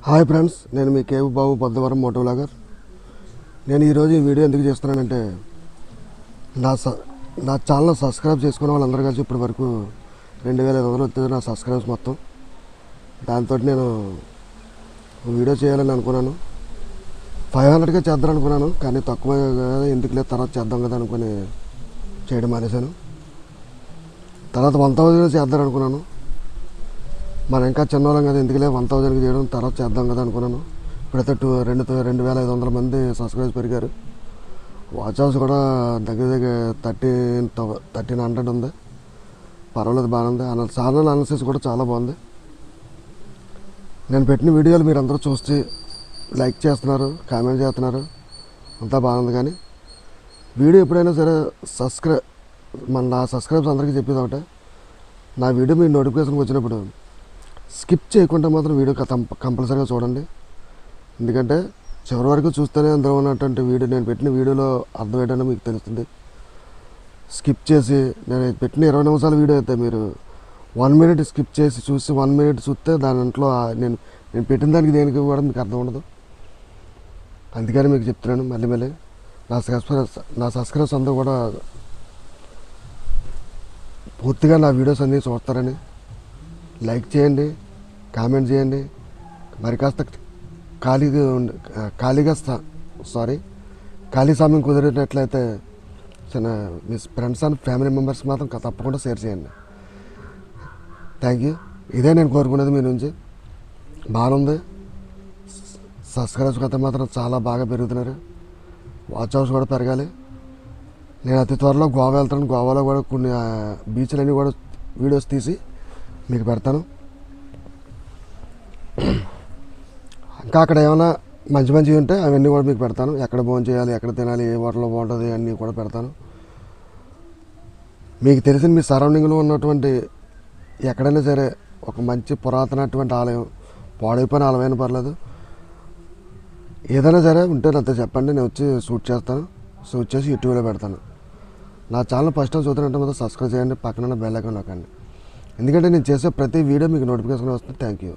Hi friends, నేను మీ కేవు బాబు Boddavaram Moto vlogger. నేను ఈరోజు ఈ వీడియో ఎందుకు చేస్తున్నానంటే నా ఛానల్ సబ్స్క్రైబ్ చేసుకున్న వాళ్ళందరూ కలిసి ఇప్పటి వరకు 2500 వచ్చింది నా సబ్స్క్రైబ్స్ మొత్తం. దాంతో నేను వీడియో చేయాలని అనుకున్నాను. 500కే చేద్దాం అనుకున్నాను, కానీ తక్కువ ఎందుకు లేదు తర్వాత చేద్దాం కదా అనుకుని చేయడం మానేశాను. తర్వాత 1000 చేద్దాం అనుకున్నాను. మనం ఇంకా చిన్నవాళ్ళం కదా, ఎందుకులే 1000కి చేయడం, తర్వాత చేద్దాం కదా అనుకున్నాను. ఇప్పుడైతే 2500 మంది సబ్స్క్రైబర్స్ పెరిగారు. వాచ్ అవర్స్ కూడా దగ్గర దగ్గర 1300 ఉంది. పర్వాలేదు, బాగుంది. ఛానల్ అనాలిసిస్ కూడా చాలా బాగుంది. నేను పెట్టిన వీడియోలు మీరు అందరూ చూసి లైక్ చేస్తున్నారు, కామెంట్ చేస్తున్నారు, అంతా బాగుంది. కానీ వీడియో ఎప్పుడైనా సరే నా సబ్స్క్రైబర్స్ అందరికీ చెప్పేది ఒకటే, నా వీడియో మీ నోటిఫికేషన్కి వచ్చినప్పుడు స్కిప్ చేయకుండా మాత్రం వీడియో కంపల్సరీగా చూడండి. ఎందుకంటే చివరి వరకు చూస్తేనే అందులో ఉన్నటువంటి వీడియో, నేను పెట్టిన వీడియోలో అర్థమయ్యేటని మీకు తెలుస్తుంది. స్కిప్ చేసి నేను పెట్టిన 20 నిమిషాల వీడియో అయితే మీరు 1 మినిట్ స్కిప్ చేసి చూసి 1 మినిట్ చూస్తే దాంట్లో నేను పెట్టిన దానికి దేనికి కూడా మీకు అర్థం ఉండదు. అందుకని మీకు చెప్తున్నాను మళ్ళీ నా సబ్స్క్రైబర్స్ అందరూ కూడా పూర్తిగా నా వీడియోస్ అన్నీ చూస్తారని లైక్ చేయండి, కామెంట్ చేయండి. మరి కాస్త ఖాళీ సమయం కుదిరేటట్లయితే మీ ఫ్రెండ్స్ అండ్ ఫ్యామిలీ మెంబర్స్ మాత్రం తప్పకుండా షేర్ చేయండి. Thank you. ఇదే నేను కోరుకునేది మీ నుంచి. బాగుంది. సబ్స్క్రైబర్స్ అయితే మాత్రం చాలా బాగా పెరుగుతున్నారు. వాచ్ అవర్స్ కూడా పెరగాలి. నేను అతి త్వరలో గోవా వెళ్తాను. గోవాలో కూడా కొన్ని బీచ్లన్నీ కూడా వీడియోస్ తీసి మీకు పెడతాను. ఇంకా అక్కడ ఏమైనా మంచి ఉంటే అవన్నీ కూడా మీకు పెడతాను. ఎక్కడ భోజనం చేయాలి, ఎక్కడ తినాలి, ఏ హోటల్లో బాగుంటుంది అన్నీ కూడా పెడతాను. మీకు తెలిసిన మీ సరౌండింగ్లో ఉన్నటువంటి ఎక్కడైనా సరే ఒక మంచి పురాతనటువంటి ఆలయం, పాడైపోయిన ఆలయమైనా పర్లేదు, ఏదైనా సరే ఉంటే నాతో చెప్పండి, నేను వచ్చి షూట్ చేస్తాను. షూట్ చేసి యూట్యూబ్లో పెడతాను. నా ఛానల్ ఫస్ట్ టైం చూస్తున్నట్టు మాత్రం సబ్స్క్రైబ్ చేయండి, పక్కన బెల్ ఐకాన్ నొక్కండి. ఎందుకంటే నేను చేసే ప్రతి వీడియో మీకు నోటిఫికేషన్ వస్తుంది. Thank you.